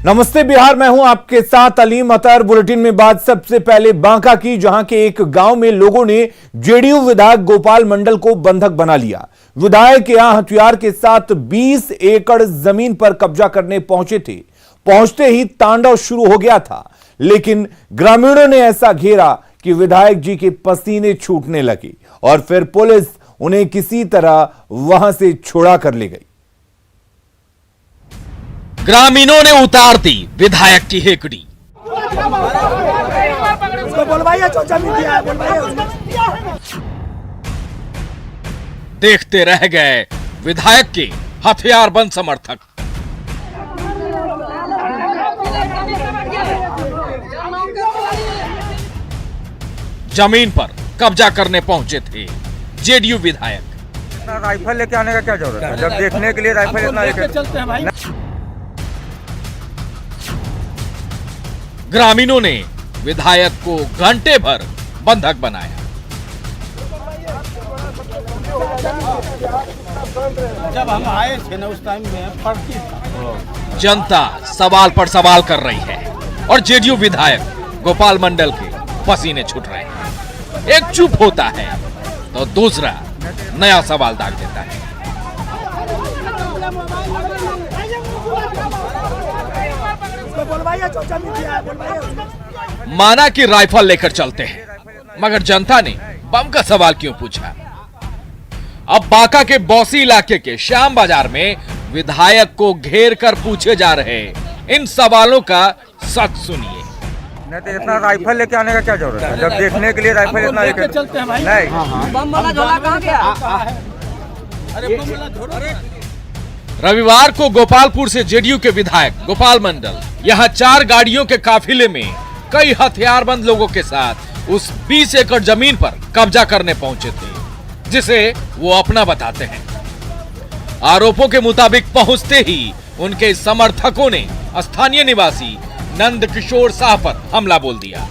नमस्ते बिहार, मैं हूं आपके साथ अलीम अतर। बुलेटिन में बात सबसे पहले बांका की, जहां के एक गांव में लोगों ने जेडीयू विधायक गोपाल मंडल को बंधक बना लिया। विधायक यहां हथियार के साथ 20 एकड़ जमीन पर कब्जा करने पहुंचे थे। पहुंचते ही तांडव शुरू हो गया था, लेकिन ग्रामीणों ने ऐसा घेरा कि विधायक जी के पसीने छूटने लगे और फिर पुलिस उन्हें किसी तरह वहां से छुड़ा कर ले गई। ग्रामीणों ने उतार दी विधायक की हेकड़ी। देखते रह गए विधायक के हथियारबंद समर्थक। जमीन पर कब्जा करने पहुंचे थे जेडीयू विधायक। राइफल लेके आने का क्या जरूरत है जब देखने के लिए राइफल इतना लेके चलते हैं भाई। ग्रामीणों ने विधायक को घंटे भर बंधक बनाया। जब हम आए थे ना उस टाइम में फर्क था। जनता सवाल पर सवाल कर रही है और जेडीयू विधायक गोपाल मंडल के पसीने छूट रहे हैं। एक चुप होता है तो दूसरा नया सवाल दाग देता है। माना कि राइफल लेकर चलते हैं, मगर जनता ने बम का सवाल क्यों पूछा? अब बांका के बौसी इलाके के श्याम बाजार में विधायक को घेर कर पूछे जा रहे इन सवालों का सच सुनिए। नहीं तो इतना राइफल लेके आने का क्या जरूरत है जब देखने के लिए राइफल इतना लेके चलते हैं भाई। नहीं बम वाला झोला कहाँ गया? अरे बम वाला झोला। रविवार को गोपालपुर से जेडीयू के विधायक गोपाल मंडल यहां 4 गाड़ियों के काफिले में कई हथियारबंद लोगों के साथ उस 20 एकड़ जमीन पर कब्जा करने पहुंचे थे, जिसे वो अपना बताते हैं। आरोपों के मुताबिक पहुंचते ही उनके समर्थकों ने स्थानीय निवासी नंद किशोर शाह पर हमला बोल दिया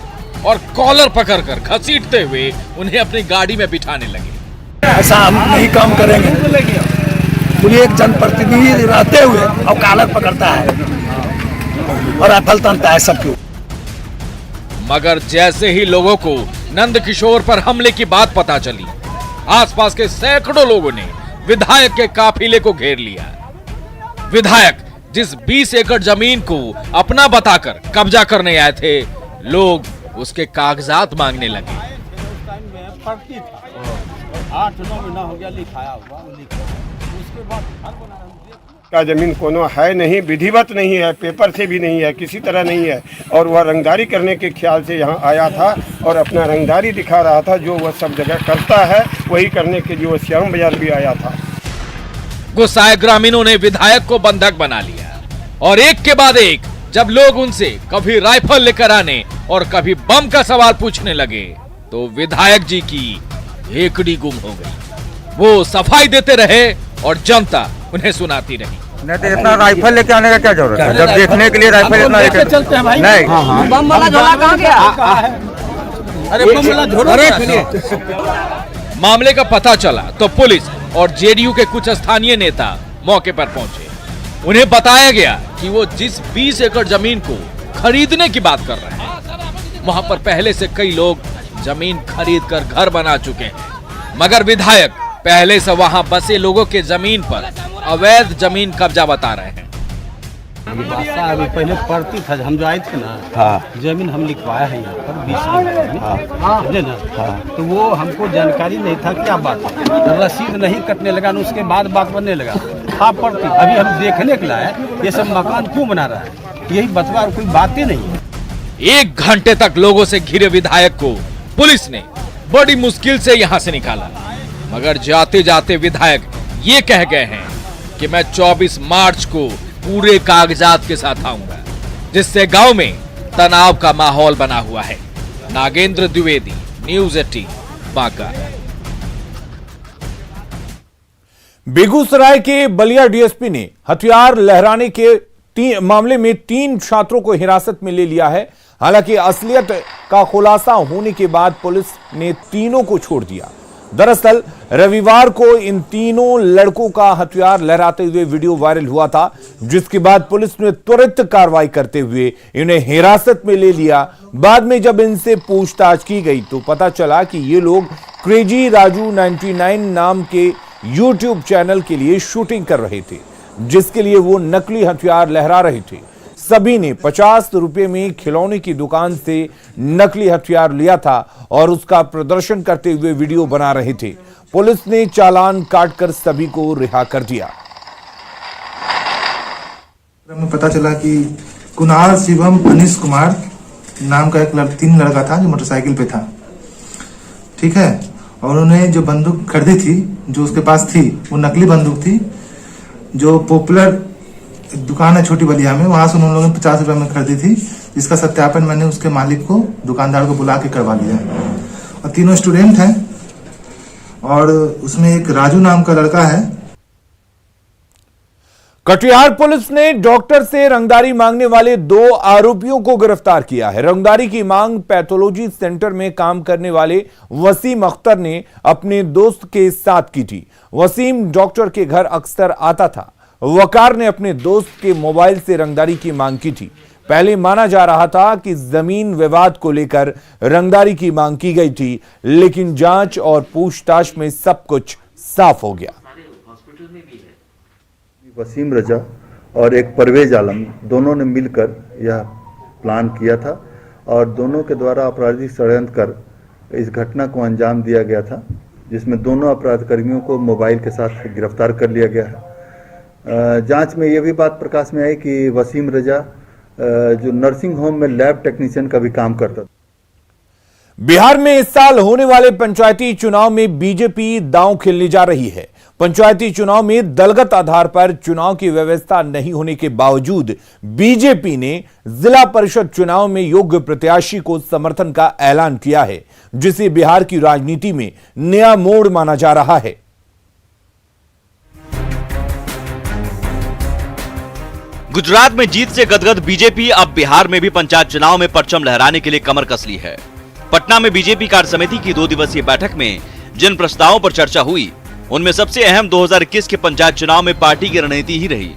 और कॉलर पकड़कर घसीटते हुए उन्हें अपनी गाड़ी में बिठाने लगे। ऐसा हम नहीं काम करेंगे। मुझे एक जनप्रतिनिधि रहते हुए और कॉलर पकड़ता है और राइफल तानता है सबको। मगर जैसे ही लोगों को नंद किशोर पर हमले की बात पता चली, आसपास के सैकड़ों लोगों ने विधायक के काफिले को घेर लिया। विधायक जिस 20 एकड़ जमीन को अपना बताकर कब्जा करने आए थे, लोग उसके कागजात मांगने लगे। 8-9 महीना हो गया लिखाया हुआ। उसके बाद का जमीन कोनो है नहीं, विधिवत नहीं है, पेपर से भी नहीं है, किसी तरह नहीं है। और वह रंगदारी करने के ख्याल से यहाँ आया था और अपना रंगदारी दिखा रहा था। जो वह सब जगह करता है वही करने के लिए वह श्याम बाजार भी आया था। गुस्साए ग्रामीणों ने विधायक को बंधक बना लिया और एक के बाद एक जब लोग उनसे कभी राइफल लेकर आने और कभी बम का सवाल पूछने लगे, तो विधायक जी की हेकड़ी गुम हो गई। वो सफाई देते रहे और जनता उन्हें सुनाती रही। नहीं तो इतना राइफल लेके आने का क्या जरूरत है जब देखने के लिए राइफल इतना लेके चलते हैं भाई। नहीं बम वाला झोला कहाँ गया? अरे बम वाला झोला। मामले का पता चला तो पुलिस और जेडीयू के कुछ स्थानीय नेता मौके पर पहुंचे। उन्हें बताया गया कि वो जिस 20 एकड़ जमीन को खरीदने की बात कर रहे हैं, वहां पर पहले से कई लोग जमीन खरीद कर घर बना चुके हैं, मगर विधायक पहले से वहां बसे लोगों के जमीन पर अवैध जमीन कब्जा बता रहे हैं। अभी पहले पड़ती था, हम जो आए थे ना, जमीन हम लिखवाया है यहाँ पर 20 समझे ना। तो वो हमको जानकारी नहीं था क्या बात है, रसीद नहीं कटने लगा, उसके बाद बात बनने लगा। हाँ पड़ती, अभी हम देखने के लाए ये सब मकान क्यों बना रहा है, यही बतवा, कोई बातें नहीं है। 1 घंटे तक लोगों से घिरे विधायक को पुलिस ने बड़ी मुश्किल से यहां से निकाला, मगर जाते जाते विधायक ये कह गए हैं कि मैं 24 मार्च को पूरे कागजात के साथ आऊंगा, जिससे गांव में तनाव का माहौल बना हुआ है। नागेंद्र द्विवेदी, न्यूज़ 18 बांका। बेगूसराय के बलिया डीएसपी ने हथियार लहराने के मामले में 3 छात्रों को हिरासत में ले लिया है। हालांकि असलियत का खुलासा होने के बाद पुलिस ने तीनों को छोड़ दिया। दरअसल रविवार को इन तीनों लड़कों का हथियार लहराते हुए वीडियो वायरल हुआ था, जिसके बाद पुलिस ने त्वरित कार्रवाई करते हुए इन्हें हिरासत में ले लिया। बाद में जब इनसे पूछताछ की गई तो पता चला कि ये लोग क्रेजी राजू 99 नाम के यूट्यूब चैनल के लिए शूटिंग कर रहे थे, जिसके लिए वो नकली हथियार लहरा रहे थे। सभी ने 50 रुपए में खिलौने की दुकान से नकली हथियार लिया था और उसका प्रदर्शन करते हुए वीडियो बना रहे थे। पुलिस ने चालान काटकर सभी को रिहा कर दिया। हमें पता चला कि कुणाल, शिवम, अनिश कुमार नाम का एक तीन लड़का था जो मोटरसाइकिल पे था, ठीक है। और उन्होंने जो बंदूक खरीदी थी, जो उसके पास थी, वो नकली बंदूक थी। जो पॉपुलर दुकान है छोटी बलिया में, वहां से उन लोगों ने 50 रुपए में खरीदी थी, जिसका सत्यापन मैंने उसके मालिक को, दुकानदार को बुला के करवा लिया। और तीनों स्टूडेंट हैं और उसमें एक राजू नाम का लड़का है। कटिहार पुलिस ने डॉक्टर से रंगदारी मांगने वाले 2 आरोपियों को गिरफ्तार किया है। रंगदारी की मांग पैथोलॉजी सेंटर में काम करने वाले वसीम अख्तर ने अपने दोस्त के साथ की थी। वसीम डॉक्टर के घर अक्सर आता था। वकार ने अपने दोस्त के मोबाइल से रंगदारी की मांग की थी। पहले माना जा रहा था कि जमीन विवाद को लेकर रंगदारी की मांग की गई थी, लेकिन जांच और पूछताछ में सब कुछ साफ हो गया। वसीम रजा और एक परवेज आलम दोनों ने मिलकर यह प्लान किया था और दोनों के द्वारा आपराधिक षड्यंत्र कर इस घटना को अंजाम दिया गया था, जिसमें दोनों अपराधकर्मियों को मोबाइल के साथ गिरफ्तार कर लिया गया है। जांच में यह भी बात प्रकाश में आई कि वसीम रजा जो नर्सिंग होम में लैब टेक्नीशियन का भी काम करता था। बिहार में इस साल होने वाले पंचायती चुनाव में बीजेपी दांव खेलने जा रही है। पंचायती चुनाव में दलगत आधार पर चुनाव की व्यवस्था नहीं होने के बावजूद बीजेपी ने जिला परिषद चुनाव में योग्य प्रत्याशी को समर्थन का ऐलान किया है, जिसे बिहार की राजनीति में नया मोड़ माना जा रहा है। गुजरात में जीत से गदगद बीजेपी अब बिहार में भी पंचायत चुनाव में परचम लहराने के लिए कमर कस ली है। पटना में बीजेपी कार्य समिति की 2 दिवसीय बैठक में जिन प्रस्तावों पर चर्चा हुई, उनमें सबसे अहम 2021 के पंचायत चुनाव में पार्टी की रणनीति ही रही।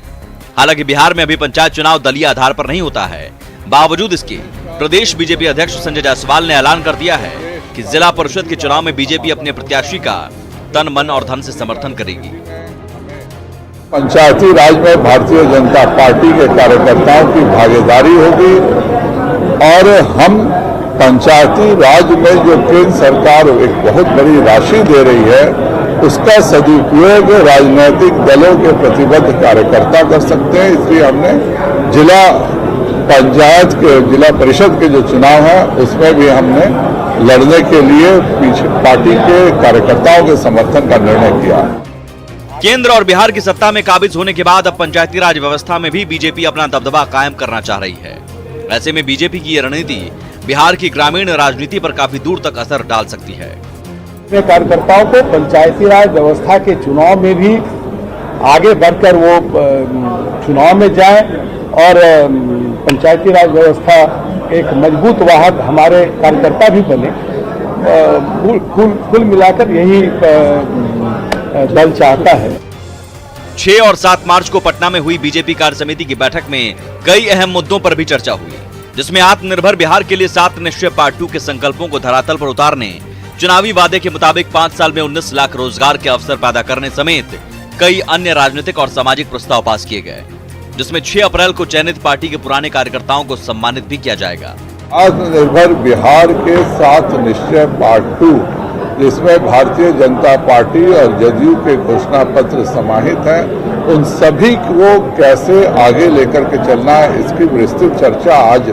हालांकि बिहार में अभी पंचायत चुनाव दलीय आधार पर नहीं होता है। बावजूद इसके प्रदेश बीजेपी अध्यक्ष संजय जायसवाल ने ऐलान कर दिया है कि जिला परिषद के चुनाव में बीजेपी अपने प्रत्याशी का तन, मन और धन से समर्थन करेगी। पंचायती राज में भारतीय जनता पार्टी के कार्यकर्ताओं की भागीदारी होगी और हम पंचायती राज में जो केंद्र सरकार एक बहुत बड़ी राशि दे रही है, उसका सदुपयोग राजनीतिक दलों के प्रतिबद्ध कार्यकर्ता कर सकते हैं। इसलिए हमने जिला पंचायत के, जिला परिषद के जो चुनाव है, उसमें भी हमने लड़ने के लिए पीछे पार्टी के कार्यकर्ताओं के समर्थन का निर्णय किया। केंद्र और बिहार की सत्ता में काबिज होने के बाद अब पंचायती राज व्यवस्था में भी बीजेपी अपना दबदबा कायम करना चाह रही है। ऐसे में बीजेपी की यह रणनीति बिहार की ग्रामीण राजनीति पर काफी दूर तक असर डाल सकती है। कार्यकर्ताओं को पंचायती राज व्यवस्था के चुनाव में भी आगे बढ़कर वो चुनाव में जाए और पंचायती राज व्यवस्था एक मजबूत वाहक हमारे कार्यकर्ता भी बने। कुल मिलाकर यही दल चाहता है। 6 और 7 मार्च को पटना में हुई बीजेपी कार्य समिति की बैठक में कई अहम मुद्दों पर भी चर्चा हुई, जिसमें आत्मनिर्भर बिहार के लिए 7 निश्चय पार्ट 2 के संकल्पों को धरातल पर उतारने, चुनावी वादे के मुताबिक 5 साल में 19 लाख रोजगार के अवसर पैदा करने समेत कई अन्य राजनीतिक और सामाजिक प्रस्ताव पास किए गए, जिसमें 6 अप्रैल को चयनित पार्टी के पुराने कार्यकर्ताओं को सम्मानित भी किया जाएगा। आत्मनिर्भर बिहार के 7 निश्चय पार्ट 2, जिसमें भारतीय जनता पार्टी और जदयू के घोषणा पत्र समाहित हैं, उन सभी को कैसे आगे लेकर के चलना है, इसकी विस्तृत चर्चा आज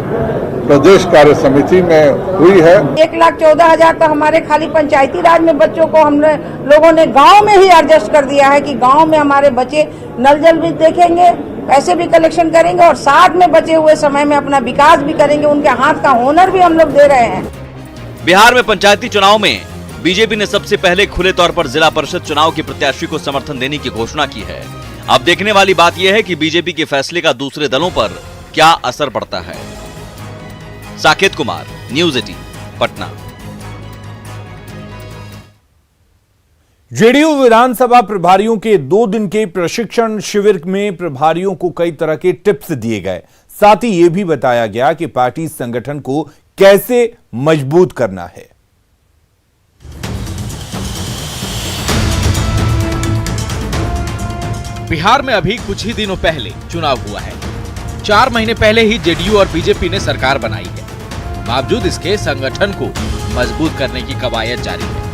प्रदेश कार्य समिति में हुई है। 1,14,000 तो हमारे खाली पंचायती राज में बच्चों को हम लोगों ने गांव में ही एडजस्ट कर दिया है कि गांव में हमारे बच्चे नल जल भी देखेंगे, पैसे भी कलेक्शन करेंगे और साथ में बचे हुए समय में अपना विकास भी करेंगे। उनके हाथ का हुनर भी हम लोग दे रहे हैं। बिहार में पंचायती चुनाव में बीजेपी ने सबसे पहले खुले तौर पर जिला परिषद चुनाव के प्रत्याशी को समर्थन देने की घोषणा की है। अब देखने वाली बात यह है कि बीजेपी के फैसले का दूसरे दलों पर क्या असर पड़ता है। साकेत कुमार, न्यूज़ 18, पटना। जेडीयू विधानसभा प्रभारियों के 2 दिन के प्रशिक्षण शिविर में प्रभारियों को कई तरह के टिप्स दिए गए। साथ ही यह भी बताया गया कि पार्टी संगठन को कैसे मजबूत करना है। बिहार में अभी कुछ ही दिनों पहले चुनाव हुआ है। 4 महीने पहले ही जेडीयू और बीजेपी ने सरकार बनाई है। बावजूद इसके संगठन को मजबूत करने की कवायद जारी है।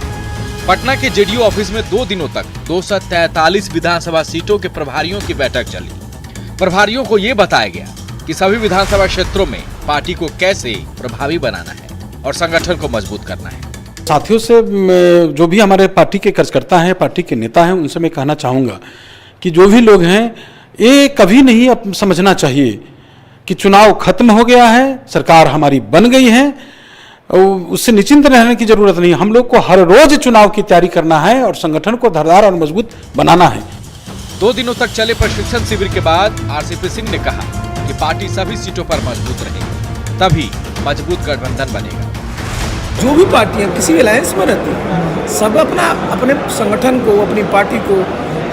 पटना के जेडीयू ऑफिस में 2 दिनों तक 243 विधानसभा सीटों के प्रभारियों की बैठक चली। प्रभारियों को ये बताया गया कि सभी विधानसभा क्षेत्रों में पार्टी को कैसे प्रभावी बनाना है और संगठन को मजबूत करना है। साथियों से जो भी हमारे पार्टी के कार्यकर्ता हैं, पार्टी के नेता हैं, उनसे मैं कहना चाहूँगा कि जो भी लोग हैं ये कभी नहीं समझना चाहिए कि चुनाव खत्म हो गया है, सरकार हमारी बन गई है, उससे निश्चिंत रहने की जरूरत नहीं। हम लोग को हर रोज चुनाव की तैयारी करना है और संगठन को धारदार और मजबूत बनाना है। 2 दिनों तक चले प्रशिक्षण शिविर के बाद आरसीपी सिंह ने कहा कि पार्टी सभी सीटों पर मजबूत रहेगी, तभी मजबूत गठबंधन बनेगा। जो भी पार्टियां किसी भी अलायंस में रहती हैं, सब अपने संगठन को, अपनी पार्टी को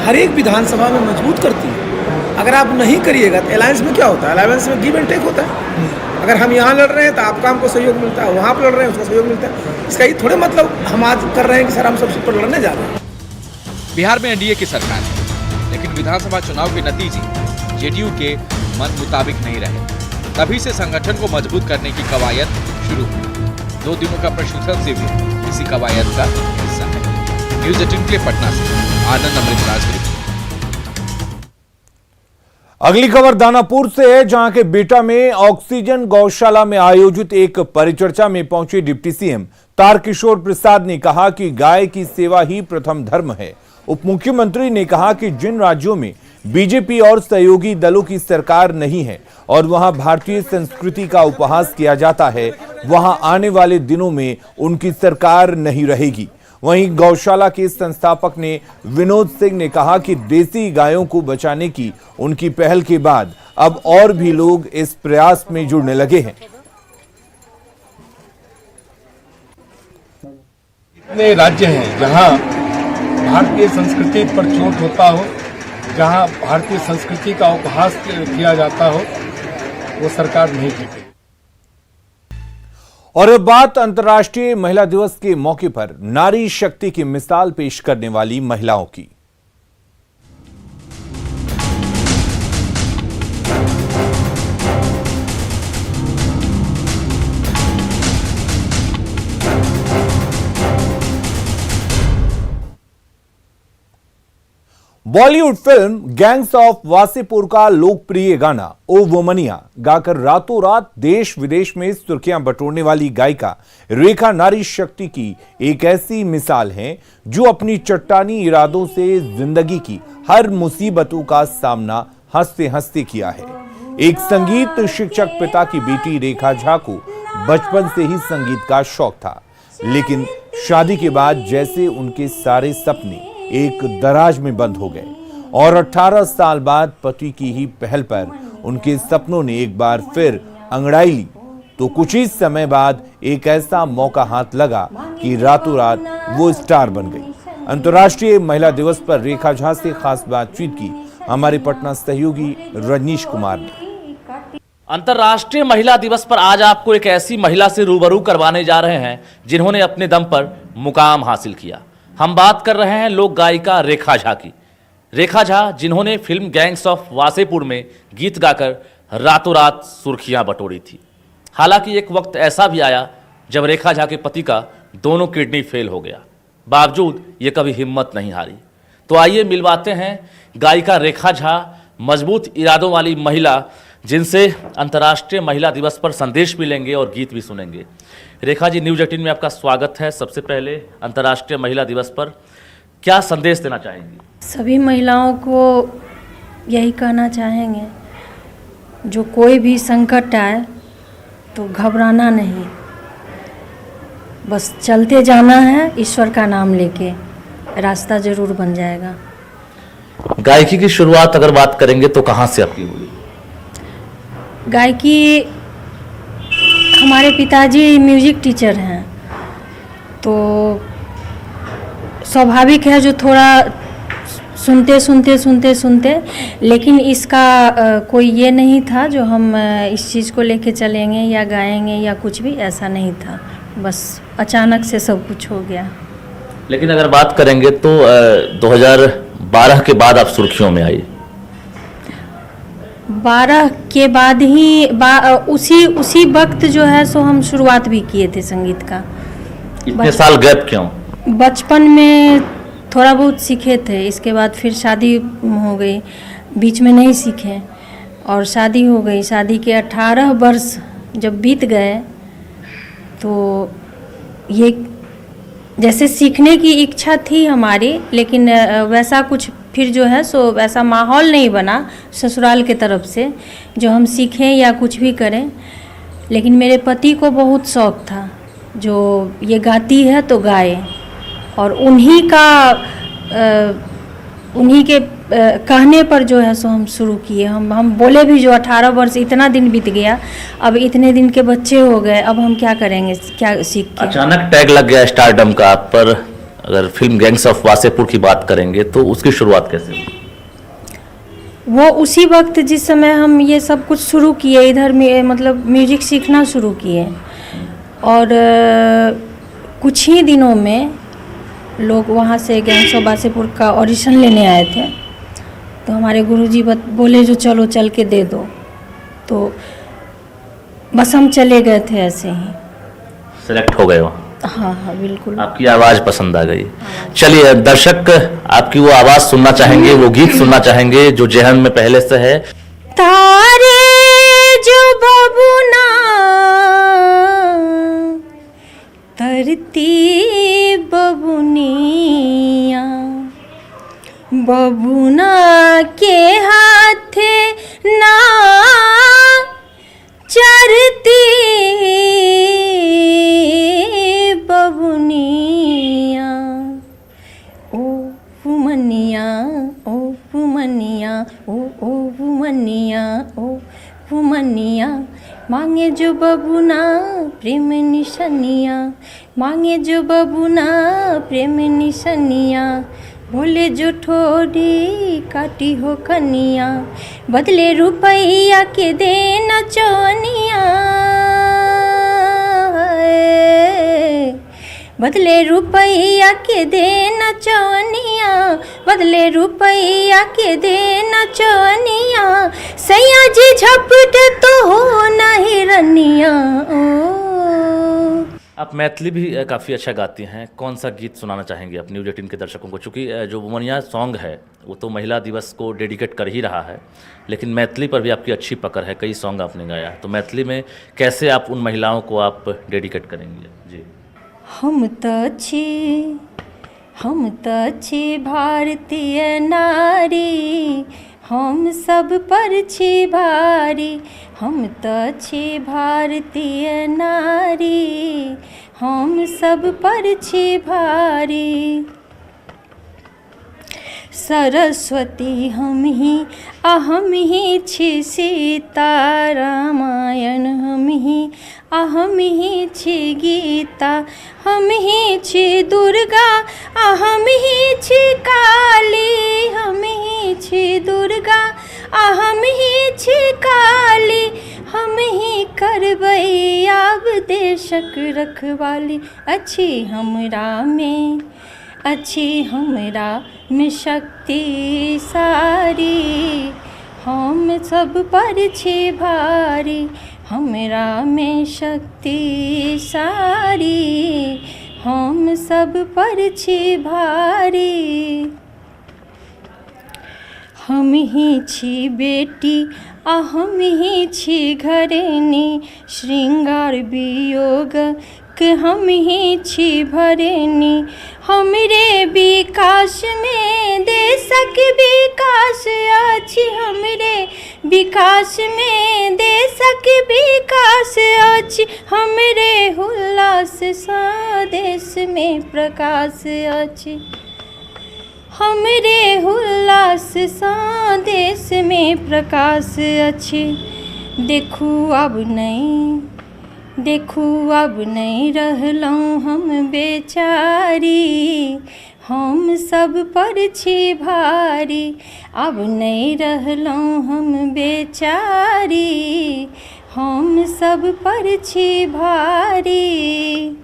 हर एक विधानसभा में मजबूत करती है। अगर आप नहीं करिएगा तो अलायंस में क्या होता है? अलायंस में गिव एंड टेक होता है। अगर हम यहाँ लड़ रहे हैं तो आपका हमको सहयोग मिलता है, वहाँ पर लड़ रहे हैं उसका सहयोग मिलता है। इसका ये थोड़े मतलब हम आज कर रहे हैं कि सर हम सब सीट पर लड़ने जा रहे हैं। बिहार में एनडीए की सरकार है, लेकिन विधानसभा चुनाव के नतीजे जेडीयू के मन मुताबिक नहीं रहे। तभी से संगठन को मजबूत करने की कवायद शुरू हुई। 2 दिनों का प्रशिक्षण शिविर इसी कवायद का हिस्सा है। न्यूज़ 18 के पटना से आनंद अमृतराज। अगली खबर दानापुर से है, जहां के बेटा में ऑक्सीजन गौशाला में आयोजित एक परिचर्चा में पहुंचे डिप्टी सीएम तारकिशोर प्रसाद ने कहा कि गाय की सेवा ही प्रथम धर्म है। उप मुख्यमंत्री ने कहा कि जिन राज्यों में बीजेपी और सहयोगी दलों की सरकार नहीं है और वहां भारतीय संस्कृति का उपहास किया जाता है, वहां आने वाले दिनों में उनकी सरकार नहीं रहेगी। वहीं गौशाला के संस्थापक ने विनोद सिंह ने कहा कि देसी गायों को बचाने की उनकी पहल के बाद अब और भी लोग इस प्रयास में जुड़ने लगे हैं। इतने राज्य हैं जहां भारतीय संस्कृति पर चोट होता हो, जहां भारतीय संस्कृति का उपहास किया जाता हो, वो सरकार नहीं करती। और अब बात अंतर्राष्ट्रीय महिला दिवस के मौके पर नारी शक्ति की मिसाल पेश करने वाली महिलाओं की। Bollywood film gangs of Wasseypur का लोकप्रिय गाना ओ वोमनिया गाकर रातों रात देश विदेश में सुर्खियां बटोरने वाली गायिका रेखा नारी शक्ति की एक ऐसी मिसाल है जो अपनी चट्टानी इरादों से जिंदगी की हर मुसीबतों का सामना हंसते हंसते किया है। एक संगीत शिक्षक पिता की बेटी रेखा झा को बचपन से ही संगीत का शौक था, लेकिन शादी के बाद जैसे उनके सारे सपने एक दराज में बंद हो गए और 18 साल बाद पति की ही पहल पर उनके सपनों ने एक बार फिर अंगड़ाई ली, तो कुछ ही समय बाद एक ऐसा मौका हाथ लगा कि रातों रात वो स्टार बन गई। अंतर्राष्ट्रीय महिला दिवस पर रेखा झा से खास बातचीत की हमारे पटना सहयोगी रजनीश कुमार ने। अंतर्राष्ट्रीय महिला दिवस पर आज आपको एक ऐसी महिला से रूबरू करवाने जा रहे हैं जिन्होंने अपने दम पर मुकाम हासिल किया। हम बात कर रहे हैं लोक गायिका रेखा झा की। रेखा झा जिन्होंने फिल्म गैंग्स ऑफ वासेपुर में गीत गाकर रातों रात सुर्खियां बटोरी थी। हालांकि एक वक्त ऐसा भी आया जब रेखा झा के पति का दोनों किडनी फेल हो गया, बावजूद ये कभी हिम्मत नहीं हारी। तो आइए मिलवाते हैं गायिका रेखा झा, मजबूत इरादों वाली महिला, जिनसे अंतर्राष्ट्रीय महिला दिवस पर संदेश भी लेंगे और गीत भी सुनेंगे। रेखा जी, न्यूज़ 18 में आपका स्वागत है। सबसे पहले अंतर्राष्ट्रीय महिला दिवस पर क्या संदेश देना चाहेंगी? सभी महिलाओं को यही कहना चाहेंगे, जो कोई भी संकट आए तो घबराना नहीं, बस चलते जाना है, ईश्वर का नाम लेके रास्ता जरूर बन जाएगा। गायकी की शुरुआत अगर बात करेंगे तो कहाँ से आपकी हुई? गायकी, हमारे पिताजी म्यूजिक टीचर हैं, तो स्वाभाविक है जो थोड़ा सुनते लेकिन इसका कोई ये नहीं था जो हम इस चीज़ को लेके चलेंगे या गाएंगे या कुछ भी, ऐसा नहीं था। बस अचानक से सब कुछ हो गया। लेकिन अगर बात करेंगे तो 2012 के बाद आप सुर्खियों में आई। 12 के बाद ही उसी वक्त जो है सो हम शुरुआत भी किए थे संगीत का। इतने साल गैप क्यों? बचपन में थोड़ा बहुत सीखे थे, इसके बाद फिर शादी हो गई, बीच में नहीं सीखे और शादी हो गई। शादी के 18 वर्ष जब बीत गए तो ये जैसे सीखने की इच्छा थी हमारी, लेकिन वैसा कुछ फिर जो है सो वैसा माहौल नहीं बना ससुराल के तरफ से जो हम सीखें या कुछ भी करें। लेकिन मेरे पति को बहुत शौक़ था, जो ये गाती है तो गाए, और उन्हीं के कहने पर जो है सो हम शुरू किए। हम बोले भी जो 18 वर्ष इतना दिन बीत गया, अब इतने दिन के बच्चे हो गए, अब हम क्या करेंगे, क्या सीख के। अचानक टैग लग गया स्टारडम का आप पर। अगर फिल्म गैंग्स ऑफ वासेपुर की बात करेंगे तो उसकी शुरुआत कैसे हुई? वो उसी वक्त जिस समय हम ये सब कुछ शुरू किए, इधर में मतलब म्यूजिक सीखना शुरू किए, और कुछ ही दिनों में लोग वहाँ से गैंग्स ऑफ वासेपुर का ऑडिशन लेने आए थे। तो हमारे गुरुजी बोले जो चलो चल के दे दो, तो बस हम चले गए थे ऐसे ही। सिलेक्ट हो गए वहाँ? हाँ बिल्कुल। आपकी आवाज़ पसंद आ गई। चलिए, दर्शक आपकी वो आवाज़ सुनना चाहेंगे, वो गीत सुनना चाहेंगे जो जहन में पहले से है। तारे जो बबुना तरती बबुनिया, बबुना के हाथे ना चरती बबुनिया, ओ फुमनिया, ओ फुमनिया, ओ फुमनिया, ओ फुमनिया, मांगे जो बबुना प्रेम निशनिया, मांगे जो बबुना प्रेम निशनिया, बोले जो ठोड़ी काटी हो कनिया, बदले रुपैया के देना चोनिया, बदले रुपैया के देना चोनिया, बदले रुपैया के देना चोनिया, सैया जी झपट तो हो नहीं रनिया। आप मैथिली भी काफ़ी अच्छा गाती हैं। कौन सा गीत सुनाना चाहेंगे अपनी न्यूज़ 18 के दर्शकों को? चूँकि जो बुमनिया सॉन्ग है वो तो महिला दिवस को डेडिकेट कर ही रहा है, लेकिन मैथिली पर भी आपकी अच्छी पकड़ है, कई सॉन्ग आपने गाया, तो मैथिली में कैसे आप उन महिलाओं को आप डेडिकेट करेंगे? जी। हम त छी भारतीय नारी, हम सब पर छी भारी, हम त छी भारतीय नारी, हम सब पर छी भारी, सरस्वती हम ही छी, सीता रामायण हम ही छी, गीता हम ही छी, दुर्गा हम ही छी, काली हम ही छी, दुर्गा हम ही छी, काली हम ही करबै आब देशक रखवाली, अच्छी हमरा में शक्ति सारी, हम सब पर छी भारी, हमरा में शक्ति सारी, हम सब पर छी भारी, हम ही छी बेटी हम ही छी घरेनी, श्रृंगार वियोग के हम ही छी भरेनी, हमरे विकास में देशक विकास अछि, हमरे विकास में देशक विकास अछि, हमरे उल्लास सा देश में प्रकाश अछि, हमरे उल्लास सा देश में प्रकाश अछि, देखू अब नहीं रहलहुँ हम बेचारी, हम सब पर छी भारी, अब नहीं रहलहुँ हम बेचारी, हम सब पर छी भारी।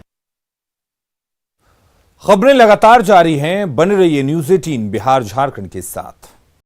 खबरें लगातार जारी हैं, बने रहिए न्यूज़ 18 बिहार झारखंड के साथ।